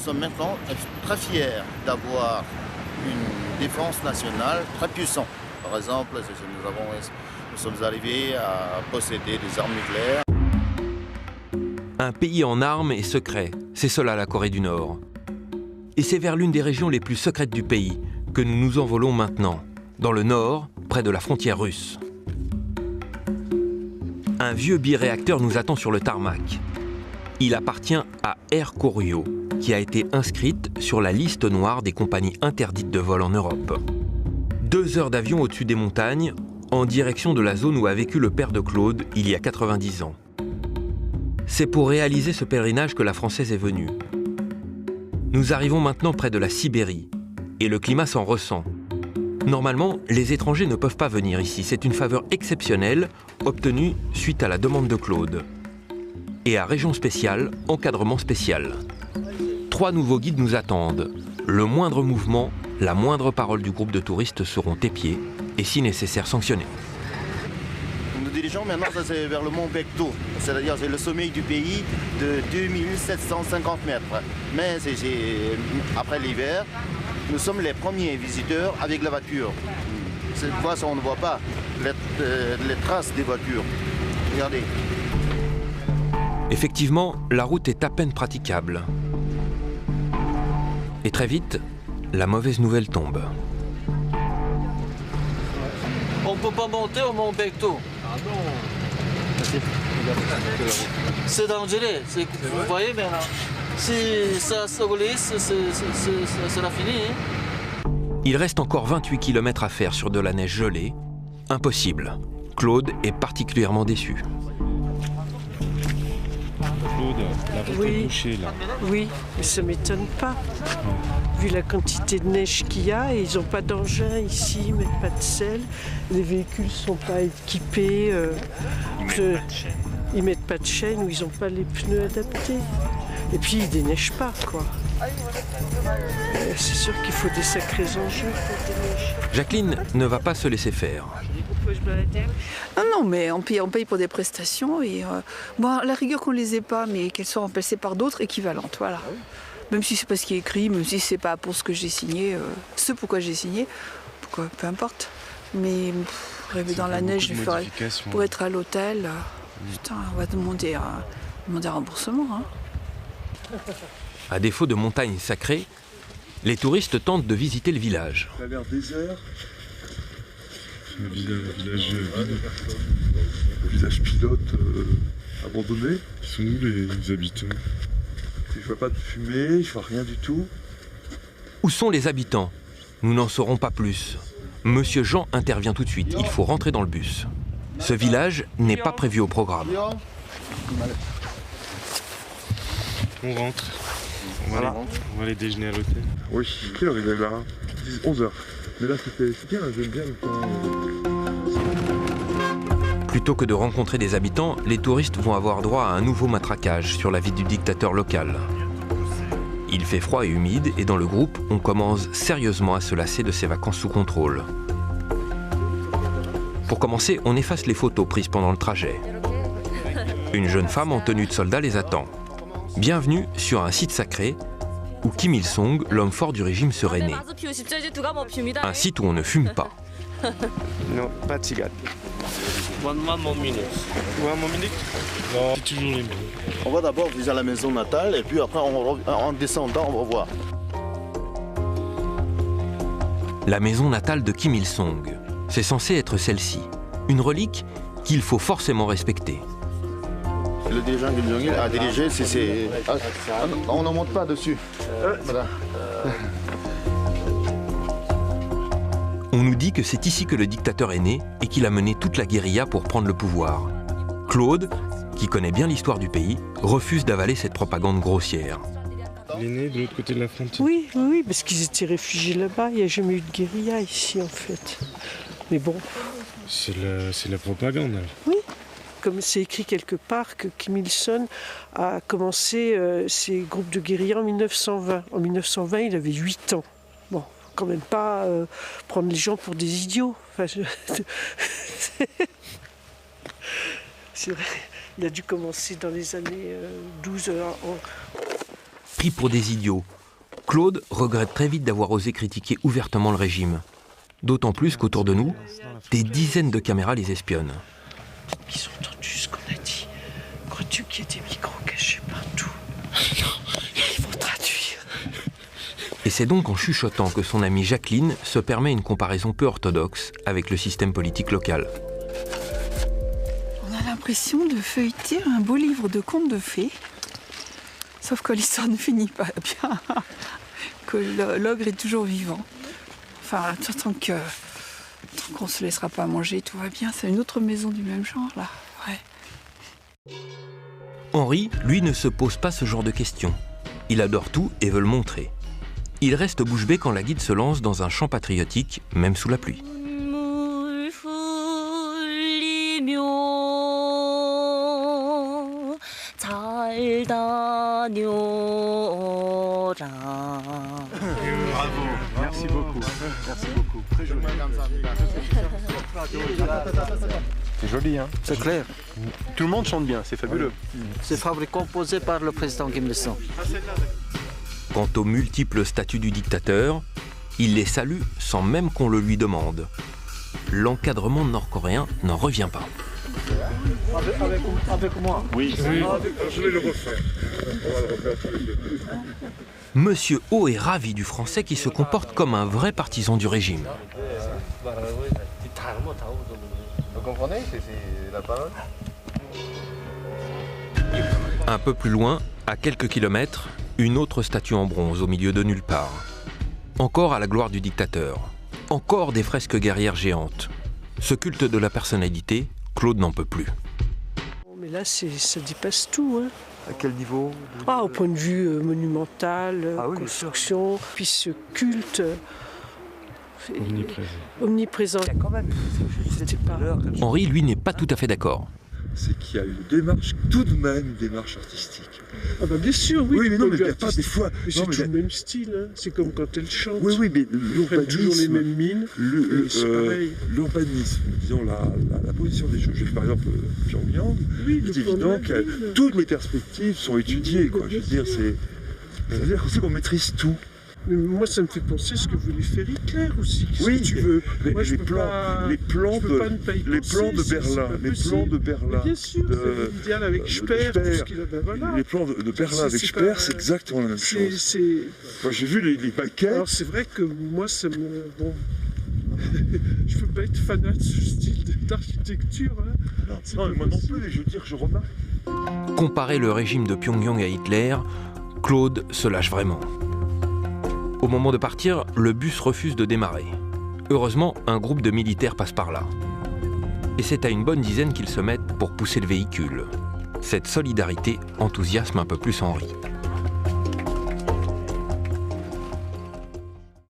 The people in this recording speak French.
sommes maintenant très fiers d'avoir une défense nationale très puissante. Par exemple, nous sommes arrivés à posséder des armes nucléaires. Un pays en armes et secret, c'est cela la Corée du Nord. Et c'est vers l'une des régions les plus secrètes du pays que nous nous envolons maintenant, dans le nord, près de la frontière russe. Un vieux biréacteur nous attend sur le tarmac. Il appartient à Air Koryo, qui a été inscrite sur la liste noire des compagnies interdites de vol en Europe. 2 heures d'avion au-dessus des montagnes, en direction de la zone où a vécu le père de Claude il y a 90 ans. C'est pour réaliser ce pèlerinage que la Française est venue. Nous arrivons maintenant près de la Sibérie, et le climat s'en ressent. Normalement, les étrangers ne peuvent pas venir ici. C'est une faveur exceptionnelle, obtenue suite à la demande de Claude. Et à région spéciale, encadrement spécial. 3 nouveaux guides nous attendent. Le moindre mouvement, la moindre parole du groupe de touristes seront épiés et si nécessaire sanctionnés. Nous dirigeons maintenant vers le mont Baekdo, c'est-à-dire c'est le sommet du pays de 2750 mètres. Mais après l'hiver, nous sommes les premiers visiteurs avec la voiture. Cette fois, on ne voit pas les traces des voitures. Regardez. Effectivement, la route est à peine praticable. Et très vite, la mauvaise nouvelle tombe. On ne peut pas monter au mont Baekdo. Ah non. C'est dangereux. Vous voyez maintenant. Si ça se glisse, c'est la fini. Hein. Il reste encore 28 km à faire sur de la neige gelée. Impossible. Claude est particulièrement déçu. Claude, la route est bouchée là. Oui, mais ça ne m'étonne pas. Vu la quantité de neige qu'il y a, et ils n'ont pas d'engin ici, ils ne mettent pas de sel. Les véhicules ne sont pas équipés. Ils mettent pas de chaîne ou ils n'ont pas les pneus adaptés. Et puis ils déneigent pas, quoi. C'est sûr qu'il faut des sacrés enjeux pour déneiger. Jacqueline ne va pas se laisser faire. Non, mais on paye pour des prestations et bon, la rigueur qu'on les ait pas, mais qu'elles soient remplacées par d'autres équivalentes, voilà. Même si c'est pas ce qui est écrit, même si c'est pas pour ce que j'ai signé, ce pourquoi j'ai signé, peu importe. Mais rêver dans la neige, pour être à l'hôtel, putain, on va demander un remboursement. Hein. À défaut de montagnes sacrées, les touristes tentent de visiter le village. Ça a l'air désert. C'est un village vide. Un village pilote abandonné. Ils sont où les habitants? Je vois pas de fumée, je vois rien du tout. Où sont les habitants? Nous n'en saurons pas plus. Monsieur Jean intervient tout de suite. Il faut rentrer dans le bus. Ce village n'est pas prévu au programme. On rentre. On va aller déjeuner à l'hôtel. Oui, quelle heure il est là? 11h. Mais là, c'est bien, j'aime bien le temps. Plutôt que de rencontrer des habitants, les touristes vont avoir droit à un nouveau matraquage sur la vie du dictateur local. Il fait froid et humide et dans le groupe, on commence sérieusement à se lasser de ces vacances sous contrôle. Pour commencer, on efface les photos prises pendant le trajet. Une jeune femme en tenue de soldat les attend. Bienvenue sur un site sacré où Kim Il-sung, l'homme fort du régime, serait né. Un site où on ne fume pas. Non, pas de cigare. One minute. Non, c'est toujours les mêmes. On va d'abord visiter la maison natale et puis après, en descendant, on va voir. La maison natale de Kim Il-sung. C'est censé être celle-ci. Une relique qu'il faut forcément respecter. Le dirigeant Kim Jong-il a dirigé, on n'en monte pas dessus. Voilà. On nous dit que c'est ici que le dictateur est né et qu'il a mené toute la guérilla pour prendre le pouvoir. Claude, qui connaît bien l'histoire du pays, refuse d'avaler cette propagande grossière. Il est né de l'autre côté de la frontière. Oui, parce qu'ils étaient réfugiés là-bas. Il n'y a jamais eu de guérilla ici, en fait. Mais bon. C'est la propagande. Oui. Comme c'est écrit quelque part que Kim Il-sung a commencé ses groupes de guérilla en 1920. En 1920, il avait 8 ans. Bon, quand même pas prendre les gens pour des idiots. Enfin, c'est vrai, il a dû commencer dans les années 12 ans. pris pour des idiots. Claude regrette très vite d'avoir osé critiquer ouvertement le régime. D'autant plus qu'autour de nous, des dizaines de caméras les espionnent. Ils ont entendu ce qu'on a dit. Crois-tu qu'il y a des micros cachés partout? Il faut traduire. Et c'est donc en chuchotant que son amie Jacqueline se permet une comparaison peu orthodoxe avec le système politique local. On a l'impression de feuilleter un beau livre de contes de fées. Sauf que l'histoire ne finit pas bien. Que l'ogre est toujours vivant. Enfin, tant qu'on ne se laissera pas manger, tout va bien. C'est une autre maison du même genre, là. Ouais. Henri, lui, ne se pose pas ce genre de questions. Il adore tout et veut le montrer. Il reste bouche bée quand la guide se lance dans un chant patriotique, même sous la pluie. Bravo, merci beaucoup. Merci beaucoup. Très joli. C'est joli, hein? C'est clair. Tout le monde chante bien, c'est fabuleux. C'est fabriqué, composé par le président Kim Il-sung. Quant aux multiples statuts du dictateur, il les salue sans même qu'on le lui demande. L'encadrement nord-coréen n'en revient pas. Avec moi. Oui, je vais le refaire. On va le refaire tous les deux. Monsieur O est ravi du français qui se comporte comme un vrai partisan du régime. Vous comprenez? C'est la parole. Un peu plus loin, à quelques kilomètres, une autre statue en bronze au milieu de nulle part. Encore à la gloire du dictateur. Encore des fresques guerrières géantes. Ce culte de la personnalité, Claude n'en peut plus. Mais là, ça dépasse tout. Hein. À quel niveau? Au point de vue monumental, Ah oui, construction, puis ce culte omniprésent. Il y a quand même, C'était pas... Henri, lui, n'est pas tout à fait d'accord. C'est qu'il y a une démarche, tout de même une démarche artistique. Ah bah bien sûr, oui. Oui, mais non, mais il n'y a artiste. pas des fois... Mais c'est toujours le même style, hein. C'est comme quand elle chante. Oui, oui, mais Ils prennent toujours les mêmes mines. C'est pareil. L'urbanisme, disons la position des choses. Par exemple, Pyongyang, Oui, c'est évident que toutes les perspectives sont étudiées. Quoi. Je veux dire, c'est qu'on maîtrise tout. Mais moi, ça me fait penser à ce que voulait faire Hitler aussi. Oui, tu veux. Moi, les plans de Berlin, bien sûr, c'est l'idéal avec Speer, tout ce qu'il a. Ben voilà. les plans de Berlin avec Speer, c'est exactement la même chose. Moi, j'ai vu les maquettes. Alors, c'est vrai que moi, ça me. Bon. Je peux pas être fanat de ce style d'architecture. Hein. Non, mais moi non plus, je veux dire, je remarque. Comparer le régime de Pyongyang à Hitler, Claude se lâche vraiment. Au moment de partir, le bus refuse de démarrer. Heureusement, un groupe de militaires passe par là. Et c'est à une bonne dizaine qu'ils se mettent pour pousser le véhicule. Cette solidarité enthousiasme un peu plus Henri.